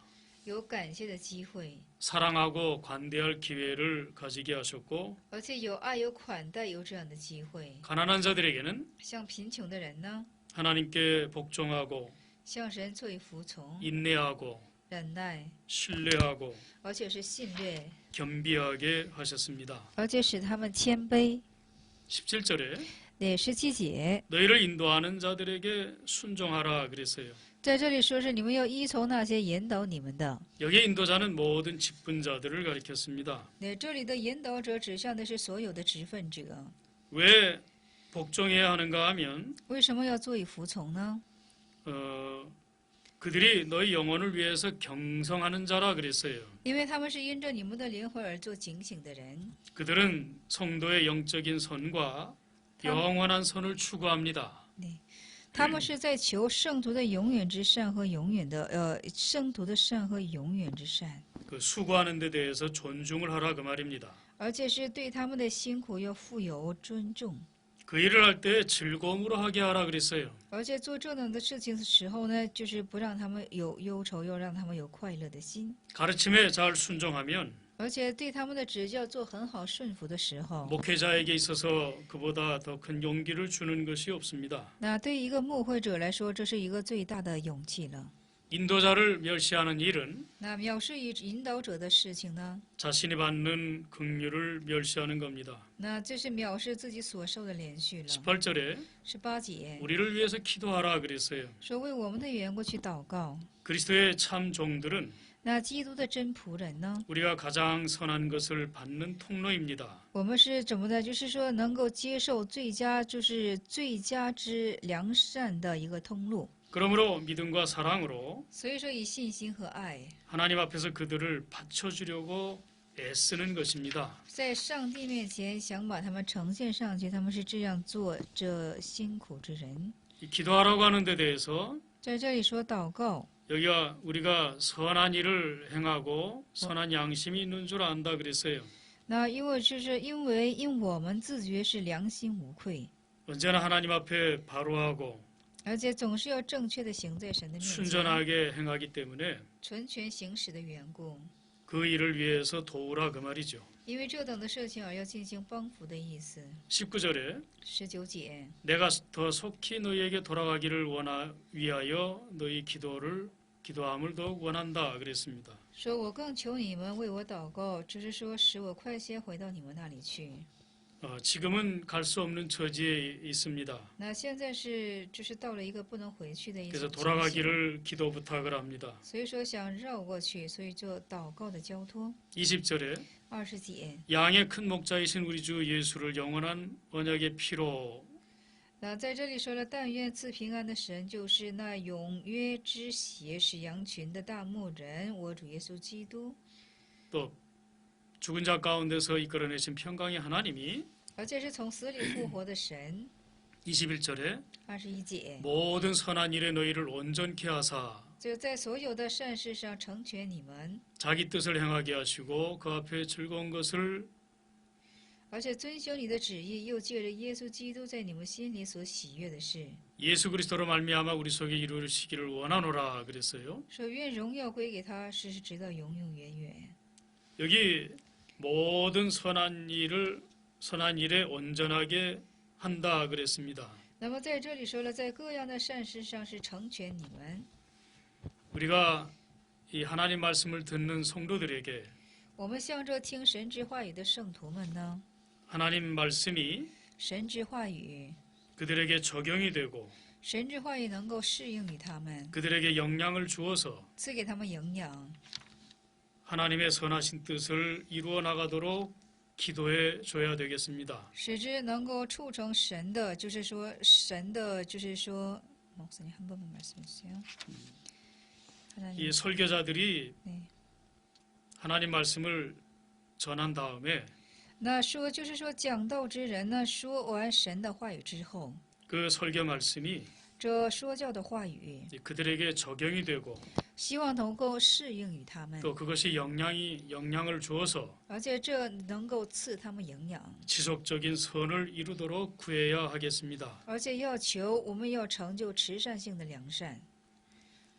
有感谢的机会， 사랑하고 관대할 기회를 가지게 하셨고 而且有爱有款待有这样的机会。 가난한 자들에게는 像贫穷的人呢， 하나님께 복종하고 向神做以服从、 인내하고 忍耐， 신뢰하고 而且是信略， 겸비하게 하셨습니다. 而且使他们谦卑。 17절에 17节 너희를 인도하는 자들에게 순종하라 그랬어요. 在这里说是你们要依从那些引导你们的。 여기에 인도자는 모든 직분자들을 가리켰습니다. 这里的引导者指向的是所有的职分者。 왜 복종해야 하는가 하면 为什么要做以服从呢？ 그들이 너희 영혼을 위해서 경성하는 자라 그랬어요. 因为他们是因着你们的灵魂而做警醒的人。 그들은 성도의 영적인 선과 영원한 선을 추구합니다. 他们是在求圣徒的永远之善和永远的圣徒的善和永远之善， 그 수고하는 데 대해서 존중을 하라 그 말입니다. 而且是对他们的辛苦要富有尊重， 그 일을 할 때 즐거움으로 하게 하라 그랬어요. 而且做这等的事情的时候呢，就是不让他们有忧愁，要让他们有快乐的心， 가르침에 잘 순종하면 而且对他们的指教做很好顺服的时候， 목회자에게 있어서 그보다 더 큰 용기를 주는 것이 없습니다. 那对一个牧会者来说，这是一个最大的勇气了。 인도자를 멸시하는 일은 那藐视引导者的事情呢？ 자신이 받는 긍휼을 멸시하는 겁니다. 那这是藐视自己所受的连续了。 18절에 18节 우리를 위해서 기도하라 그랬어요. 说为我们的缘故去祷告。 그리스도의 참 종들은 那基督的真仆人呢？ 우리가 가장 선한 것을 받는 통로입니다. 我们是怎么的？就是说能够接受最佳，就是最佳之良善的一个通路。 그러므로 믿음과 사랑으로 所以说，以信心和爱， 하나님 앞에서 그들을 바쳐주려고 애쓰는 것입니다. 在上帝面前想把他们呈现上去，他们是这样做这辛苦之人。 이 기도하라고 하는 데 대해서 在这里说祷告， 여기가 우리가 선한 일을 행하고 선한 양심이 있는 줄 안다 그랬어요. 那因为我们自觉是良心无愧， 언제나 하나님 앞에 바로하고 而且总是要正确的行在神的面前， 순전하게 행하기 때문에 纯全行使的缘故。 그 일을 위해서 도우라 그 말이죠. 因为这等的事情而要进行帮扶的意思。 19절에 19节， 내가 더 속히 너희에게 돌아가기를 위하여 너희 기도함을 더욱 원한다 그랬습니다. 说我更求你们为我祷告，只是说使我快些回到你们那里去。 지금은 갈 수 없는 처지에 있습니다. 那现在就是到了一个不能回去的一 그래서 种情形， 돌아가기를 기도 부탁을 합니다. 所以说想绕过去，所以就祷告的交托。 20절에 20节， 양의 큰 목자이신 우리 주 예수를 영원한 언약의 피로 那在这里说了，但愿赐平安的神，就是那永约之血使羊群的大牧人，我主耶稣基督。 또 죽은 자 가운데서 이끌어내신 평강의 하나님이 而且是从死里复活的神。 21절에 21节， 모든 선한 일에 너희를 온전케 하사 就在所有的善事上成全你们， 자기 뜻을 행하게 하시고 그 앞에 즐거운 것을 而且遵守你的旨意，又借着耶稣基督在你们心里所喜悦的事， 예수 그리스도로 말미암아 우리 속에 이루시기를 원하노라 그랬어요. 说愿荣耀归给他，是直到永永远远。 여기 모든 선한 일에 온전하게 한다 그랬습니다. 那么在这里说了，在各样的善事上是成全你们。 우리가 이 하나님 말씀을 듣는 성도들에게 我们向着听神之话语的圣徒们呢， 하나님 말씀이 神之话语， 그들에게 적용이 되고 神之话语能够适应于他们， 그들에게 영향을 주어서 赐给他们营养， 하나님의 선하신 뜻을 이루어 나가도록 기도해 줘야 되겠습니다. 使之能够促成神的，就是说神的，就是说，목사님 한 번만 말씀해 주세요. 이 설교자들이 네. 하나님 말씀을 전한 다음에 那说就是说讲道之人呢，说完神的话语之后， 그 설교 말씀이 这说教的话语， 그들에게 적용이 되고 希望能够适应于他们， 또 그것이 영향을 주어서 而且这能够赐他们营养， 지속적인 선을 이루도록 구해야 하겠습니다. 而且要求我们要成就慈善性的良善，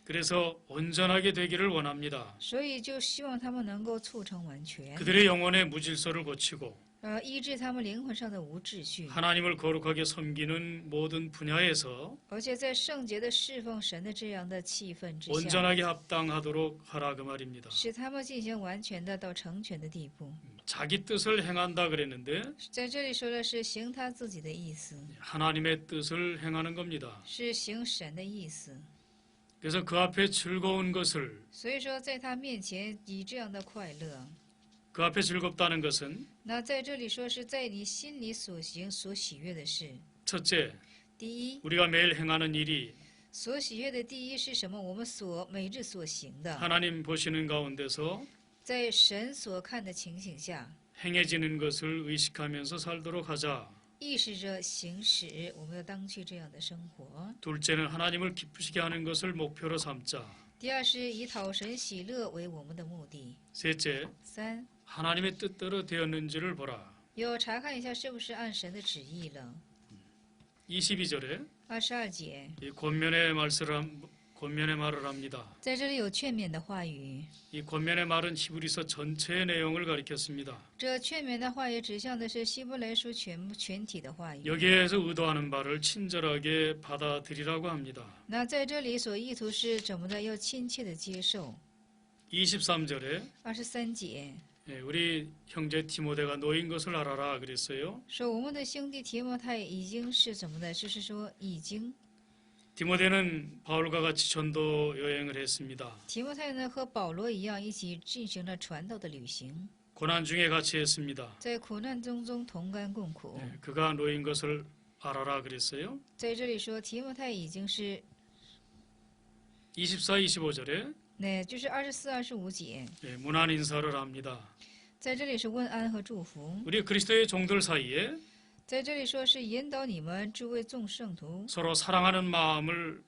그래서 온전하게 되기를 원합니다. 所以就希望他们能够促成完全， 그들의 영혼의 무질서를 고치고 医治他们灵魂上的无秩序， 하나님을 거룩하게 섬기는 모든 분야에서 而且在圣洁的侍奉神的这样的气氛之下， 온전하게 합당하도록 하라 그 말입니다. 使他们进行完全的到成全的地步。 자기 뜻을 행한다 그랬는데 在这里说的是行他自己的意思， 하나님의 뜻을 행하는 겁니다. 是行神的意思。 그래서 그 앞에 즐거운 것을 所以说，在他面前以这样的快乐， 그 앞에 즐겁다는 것은 那在这里说是在你心里所行所喜悦的事。 첫째, 第一， 우리가 매일 행하는 일이 所喜悦的第一是什么？我们每日所行的， 하나님 보시는 가운데서 在神所看的情形下， 행해지는 것을 의식하면서 살도록 하자. 意识着行使，我们要当去这样的生活。 둘째는 하나님을 기쁘시게 하는 것을 목표로 삼자. 第二是以讨神喜乐为我们的目的。 셋째, 三， 하나님의 뜻대로 되었는지를 보라. 要查看一下是不是按神的旨意了。 22절에 22节， 이 권면의 말을 합니다. 在这里有劝勉的话语。 이 권면의 말은 히브리서 전체의 내용을 가리켰습니다. 这劝勉的话语指向的是希伯来书全体的话语。 여기에서 의도하는 바를 친절하게 받아들이라고 합니다. 那在这里所意图是怎么的？要亲切的接受。 23절에 23节 우리 형제 디모데가 노인 것을 알아라 그랬어요. 说我们的兄弟提摩太已经是怎么的？就是说已经 디모데는 바울과 같이 전도 여행을 했습니다. 提摩太呢和保罗一样，一起进行了传道的旅行， 고난 중에 같이 했습니다. 在苦难中同甘共苦。 네, 그가 노인 것을 알아라 그랬어요. 在这里说提摩太已经是， 24, 25절에 那就是24、25节， 문안 인사를 합니다. 在这里是问安和祝福， 우리 그리스도의 종들 사이에 在这里说是引导你们诸位众圣徒。 서로 사랑하는 마음을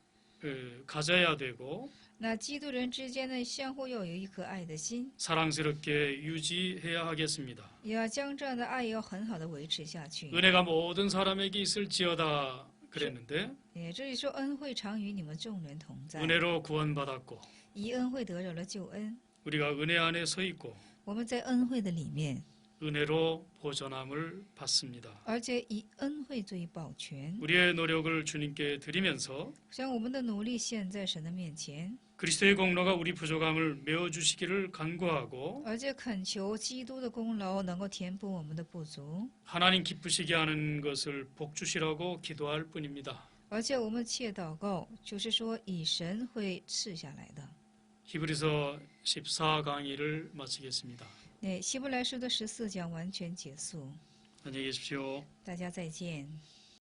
가져야 되고 那基督人之间呢，相互要有一颗爱的心， 사랑스럽게 유지해야 하겠습니다. 也要将这样的爱要很好的维持下去。 은혜가 모든 사람에게 있을지어다 그랬는데 这里说恩惠常与你们众人同在， 은혜로 구원받았고 以恩惠得着了救恩。 우리가 은혜 안에 서 있고 我们在恩惠的里面， 은혜로 보존함을 받습니다. 而且以恩惠作为保全， 우리의 노력을 주님께 드리면서 将我们的努力献在神的面前， 그리스도의 공로가 우리 부족함을 메워주시기를 간구하고 而且恳求基督的功劳能够填补我们的不足， 하나님 기쁘시게 하는 것을 복주시라고 기도할 뿐입니다. 而且我们切祷告，就是说以神会赐下来的。 히브리서 14강의를 마치겠습니다. 希伯来书的14讲完全结束， 안녕히 계십시오. 大家再见。